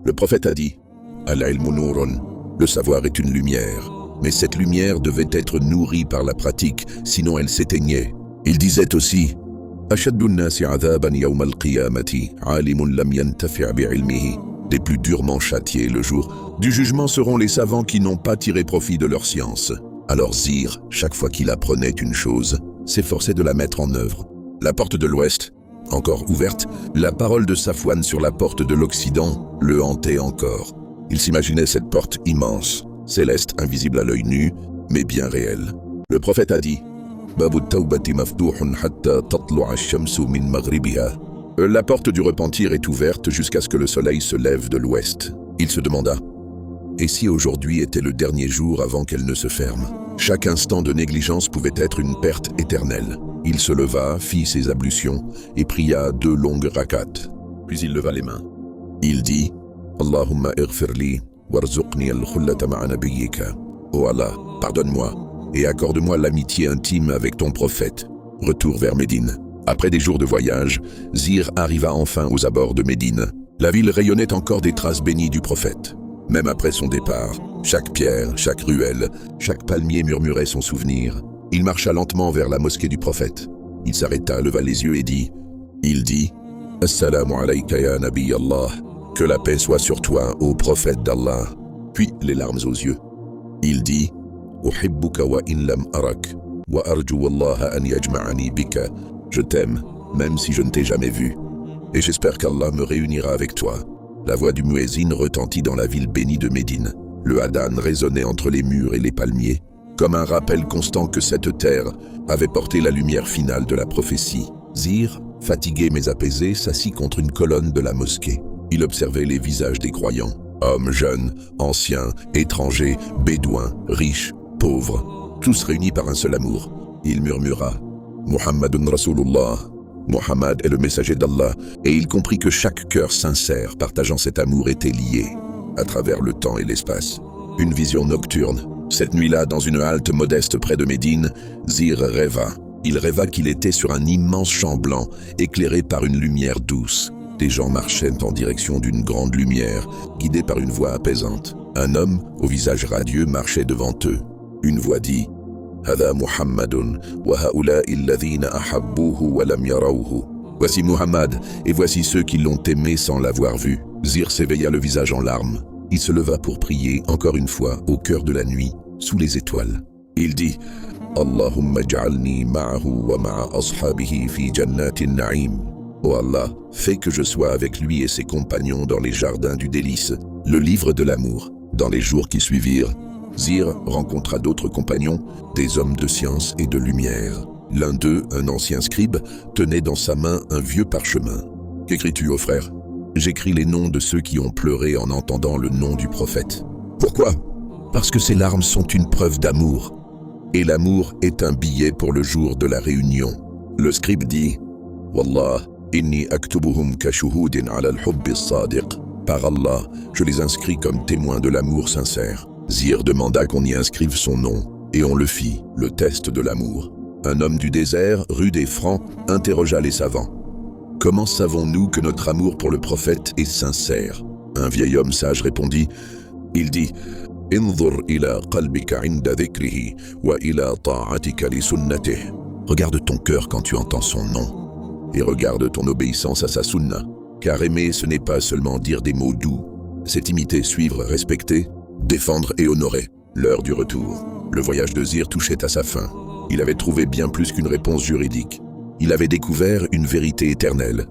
Le prophète a dit « Al-ilmu nurun » le savoir est une lumière, mais cette lumière devait être nourrie par la pratique, sinon elle s'éteignait. Il disait aussi « Ashaddu an-nasi 'adhaban yawm al-qiyamati 'alimun lam yantafi' bi'ilmihi » Les plus durement châtiés le jour du jugement seront les savants qui n'ont pas tiré profit de leur science. Alors Zir, chaque fois qu'il apprenait une chose, s'efforçait de la mettre en œuvre. La porte de l'Ouest, encore ouverte, la parole de Safwan sur la porte de l'Occident le hantait encore. Il s'imaginait cette porte immense, céleste, invisible à l'œil nu, mais bien réelle. Le prophète a dit « Babu at-tawbati maftuhun hatta tatlu'a ash-shamsu min maghribiha » La porte du repentir est ouverte jusqu'à ce que le soleil se lève de l'ouest. Il se demanda « Et si aujourd'hui était le dernier jour avant qu'elle ne se ferme ?» Chaque instant de négligence pouvait être une perte éternelle. Il se leva, fit ses ablutions et pria 2 longues rakats. Puis il leva les mains. Il dit « Allahumma ighfirli warzuqni al-khullata ma'a nabiyyika » Oh Allah, pardonne-moi et accorde-moi l'amitié intime avec ton prophète. Retour vers Médine. Après des jours de voyage, Zir arriva enfin aux abords de Médine. La ville rayonnait encore des traces bénies du prophète. Même après son départ, chaque pierre, chaque ruelle, chaque palmier murmurait son souvenir. Il marcha lentement vers la mosquée du prophète. Il s'arrêta, leva les yeux et dit « Assalamu alayka ya Nabi Allah » Que la paix soit sur toi, ô prophète d'Allah. Puis les larmes aux yeux. Il dit « Uhibbuka wa in lam arak, wa arju wallaha an yajma'ani bika » Je t'aime, même si je ne t'ai jamais vu. Et j'espère qu'Allah me réunira avec toi. La voix du muezzin retentit dans la ville bénie de Médine. Le hadan résonnait entre les murs et les palmiers, comme un rappel constant que cette terre avait porté la lumière finale de la prophétie. Zir, fatigué mais apaisé, s'assit contre une colonne de la mosquée. Il observait les visages des croyants. Hommes, jeunes, anciens, étrangers, bédouins, riches, pauvres, tous réunis par un seul amour. Il murmura Muhammadun Rasulullah, Muhammad est le messager d'Allah, et il comprit que chaque cœur sincère partageant cet amour était lié, à travers le temps et l'espace. Une vision nocturne. Cette nuit-là, dans une halte modeste près de Médine, Zir rêva. Il rêva qu'il était sur un immense champ blanc, éclairé par une lumière douce. Des gens marchaient en direction d'une grande lumière, guidés par une voix apaisante. Un homme, au visage radieux, marchait devant eux. Une voix dit Hada Muhammadun wa haula'i alladhina ahabbuhu wa lam yarawhu. Voici Muhammad, et voici ceux qui l'ont aimé sans l'avoir vu. Zir s'éveilla le visage en larmes. Il se leva pour prier, encore une fois, au cœur de la nuit, sous les étoiles. Il dit Allahumma ja'alni ma'ahu wa ma'a ashabihi fi jannatin na'im. Oh Allah, fais que je sois avec lui et ses compagnons dans les jardins du délice, le livre de l'amour. Dans les jours qui suivirent, Zir rencontra d'autres compagnons, des hommes de science et de lumière. L'un d'eux, un ancien scribe, tenait dans sa main un vieux parchemin. « Qu'écris-tu, ô frère » ? « J'écris les noms de ceux qui ont pleuré en entendant le nom du prophète. »« Pourquoi » ? Parce que ces larmes sont une preuve d'amour. Et l'amour est un billet pour le jour de la réunion. Le scribe dit « Wallah, inni aktubuhum ka shuhudin ala al-hubbi as-sadiq. » Par Allah, je les inscris comme témoins de l'amour sincère. Zir demanda qu'on y inscrive son nom, et on le fit, le test de l'amour. Un homme du désert, rude et franc, interrogea les savants. « Comment savons-nous que notre amour pour le prophète est sincère ?» Un vieil homme sage répondit. Il dit « Inzur ila qalbika inda dhikrihi wa ila ta'atika li sunnatih. » Regarde ton cœur quand tu entends son nom, et regarde ton obéissance à sa sunna. Car aimer, ce n'est pas seulement dire des mots doux, c'est imiter, suivre, respecter, défendre et honorer. L'heure du retour. Le voyage de Zir touchait à sa fin. Il avait trouvé bien plus qu'une réponse juridique. Il avait découvert une vérité éternelle.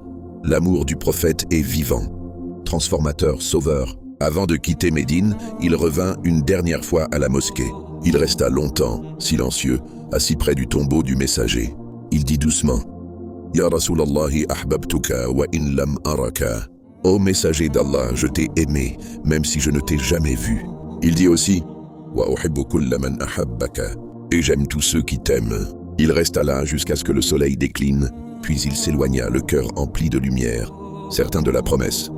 L'amour du prophète est vivant, transformateur, sauveur. Avant de quitter Médine, il revint une dernière fois à la mosquée. Il resta longtemps, silencieux, assis près du tombeau du messager. Il dit doucement « Ya Rasulallahi ahbabtuka wa in lam araka » Ô messager d'Allah, je t'ai aimé, même si je ne t'ai jamais vu. Il dit aussi « Wa uhibbu kulla man ahabbaka » Et j'aime tous ceux qui t'aiment. Il resta là jusqu'à ce que le soleil décline, puis il s'éloigna, le cœur empli de lumière, certain de la promesse.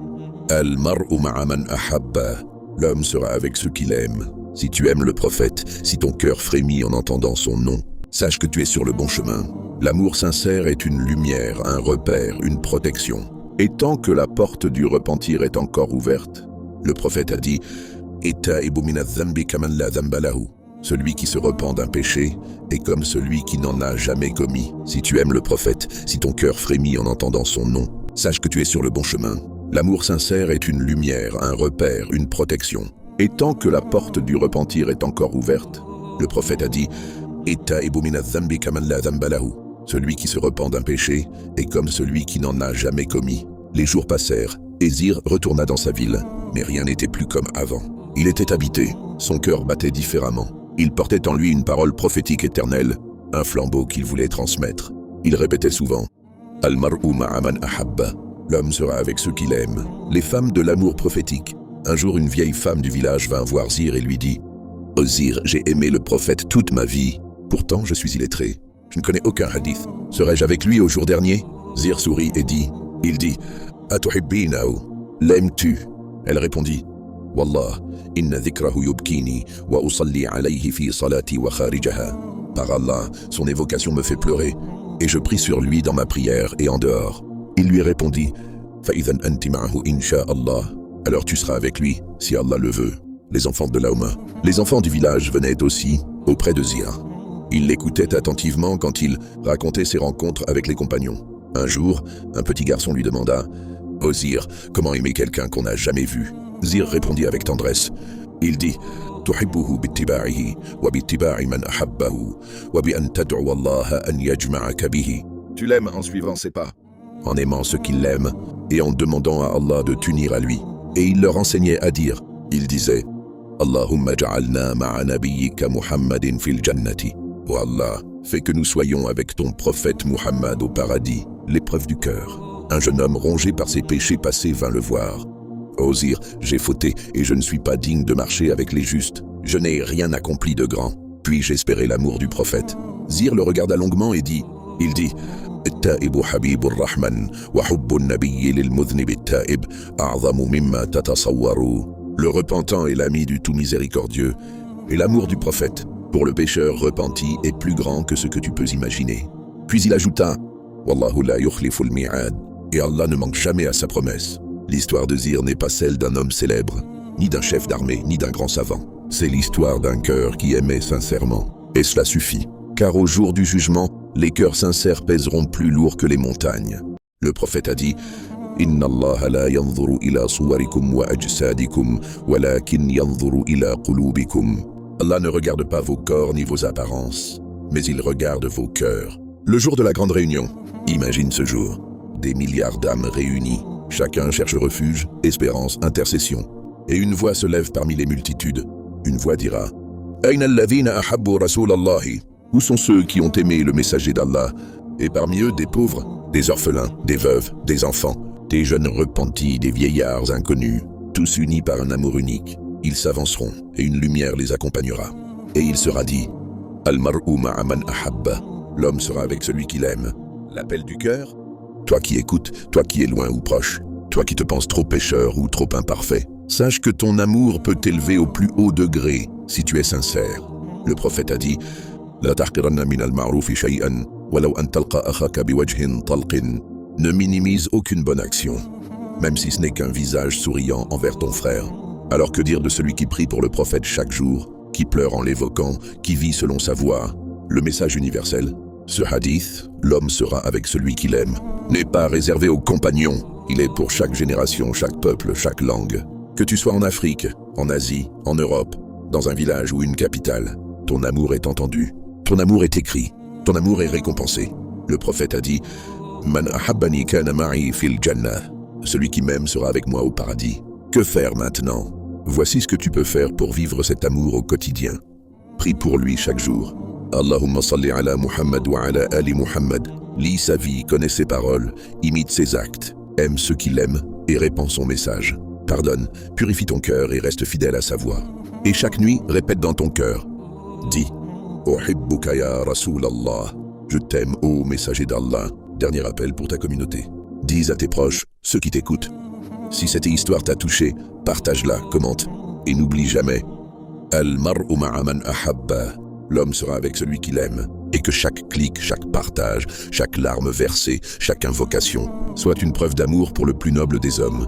Al-mar'u ma'a man ahabba. L'homme sera avec ceux qu'il aime. Si tu aimes le prophète, si ton cœur frémit en entendant son nom, sache que tu es sur le bon chemin. L'amour sincère est une lumière, un repère, une protection. Et tant que la porte du repentir est encore ouverte, Le prophète a dit « Ittaibu min adh-dhanbi kaman la dhanba lahu » Celui qui se repent d'un péché est comme celui qui n'en a jamais commis. Si tu aimes le prophète, si ton cœur frémit en entendant son nom, sache que tu es sur le bon chemin. L'amour sincère est une lumière, un repère, une protection. Et tant que la porte du repentir est encore ouverte, le prophète a dit « Ittaibu min adh-dhanbi kaman la dhanba lahu » Celui qui se repent d'un péché est comme celui qui n'en a jamais commis. Les jours passèrent, et Zir retourna dans sa ville, mais rien n'était plus comme avant. Il était habité, son cœur battait différemment. Il portait en lui une parole prophétique éternelle, un flambeau qu'il voulait transmettre. Il répétait souvent « Al-mar'u ma'a man ahabba » L'homme sera avec ceux qu'il aime. Les femmes de l'amour prophétique. Un jour, une vieille femme du village vint voir Zir et lui dit « Oh Zir, j'ai aimé le prophète toute ma vie. Pourtant, je suis illettré. Je ne connais aucun hadith. Serais-je avec lui au jour dernier ?» Zir sourit et dit « Atuhibbinahu » L'aimes-tu ? Elle répondit « Wallah, inna dhikrahu yubkini wa usalli alayhi fi salati wa kharijaha. » Par Allah, son évocation me fait pleurer, et je prie sur lui dans ma prière et en dehors. Il lui répondit « Fa'idhan anti ma'ahu insha Allah. » Alors tu seras avec lui, si Allah le veut. Les enfants de l'Auma. Les enfants du village venaient aussi auprès de Zir. Ils l'écoutaient attentivement quand il racontait ses rencontres avec les compagnons. Un jour, un petit garçon lui demanda « Oh Zir, comment aimer quelqu'un qu'on n'a jamais vu ?» Zir répondit avec tendresse. Il dit « Tuhibbuhu bittiba'ihi wa bittiba'i man ahabbahu wa bi an tad'u Allah an yajma'aka bihi. » Tu l'aimes en suivant ses pas, en aimant ceux qui l'aiment et en demandant à Allah de t'unir à lui. Et il leur enseignait à dire, il disait « Allahumma ja'alna ma'a nabiyyika Muhammadin fil jannati. » Oh Allah, fais que nous soyons avec ton prophète Muhammad au paradis, l'épreuve du cœur. Un jeune homme rongé par ses péchés passés vint le voir. « Oh Zir, j'ai fauté et je ne suis pas digne de marcher avec les justes. Je n'ai rien accompli de grand. Puis-je espérer l'amour du prophète ?» Zir le regarda longuement et dit التائب حبيب الرحمن وحب النبي للمذنب التائب أعظم مما تتصوروا. Le repentant est l'ami du tout miséricordieux, et l'amour du prophète pour le pécheur repenti est plus grand que ce que tu peux imaginer. Puis il ajouta Wallahu la yukhlifu al-mi'ad, et Allah ne manque jamais à sa promesse. L'histoire de Zir n'est pas celle d'un homme célèbre, ni d'un chef d'armée, ni d'un grand savant. C'est l'histoire d'un cœur qui aimait sincèrement. Et cela suffit, car au jour du jugement, les cœurs sincères pèseront plus lourd que les montagnes. Le prophète a dit « Inna Allah la yanzuru ila suwarikum wa ajsadikum, walakin yanzuru ila qulubikum. » Allah ne regarde pas vos corps ni vos apparences, mais il regarde vos cœurs. Le jour de la grande réunion, imagine ce jour, des milliards d'âmes réunies. Chacun cherche refuge, espérance, intercession. Et une voix se lève parmi les multitudes. Une voix dira « Aina alladhina ahabbu rasulallahi » Où sont ceux qui ont aimé le messager d'Allah? Et parmi eux, des pauvres, des orphelins, des veuves, des enfants, des jeunes repentis, des vieillards inconnus, tous unis par un amour unique. Ils s'avanceront et une lumière les accompagnera. Et il sera dit « Al-mar'u ma'a man ahabba » L'homme sera avec celui qu'il aime. L'appel du cœur? Toi qui écoutes, toi qui es loin ou proche, toi qui te penses trop pécheur ou trop imparfait, sache que ton amour peut t'élever au plus haut degré si tu es sincère. Le prophète a dit لا تحقرن من المعروف شيئا ولو أن تلقى أخاك بوجه طلق. Ne minimise aucune bonne action, même si ce n'est qu'un visage souriant envers ton frère. Alors que dire de celui qui prie pour le prophète chaque jour, qui pleure en l'évoquant, qui vit selon sa voix? Le message universel, ce hadith, l'homme sera avec celui qu'il aime, n'est pas réservé aux compagnons. Il est pour chaque génération, chaque peuple, chaque langue. Que tu sois en Afrique, en Asie, en Europe, dans un village ou une capitale, ton amour est entendu. Ton amour est écrit, ton amour est récompensé. Le prophète a dit « Man ahabbani kana ma'i fil jannah » Celui qui m'aime sera avec moi au paradis. Que faire maintenant? Voici ce que tu peux faire pour vivre cet amour au quotidien. Prie pour lui chaque jour. Allahumma salli ala Muhammad wa ala ali Muhammad. Lis sa vie, connais ses paroles, imite ses actes, aime ceux qui l'aiment et répand son message. Pardonne, purifie ton cœur et reste fidèle à sa voix. Et chaque nuit, répète dans ton cœur. Dis Uhibbuka ya Rasulallah. Je t'aime, ô messager d'Allah. Dernier appel pour ta communauté. Dis à tes proches, ceux qui t'écoutent. Si cette histoire t'a touché, partage-la, commente. Et n'oublie jamais, Al-mar'u ma'a man ahabba. L'homme sera avec celui qu'il aime. Et que chaque clic, chaque partage, chaque larme versée, chaque invocation soit une preuve d'amour pour le plus noble des hommes.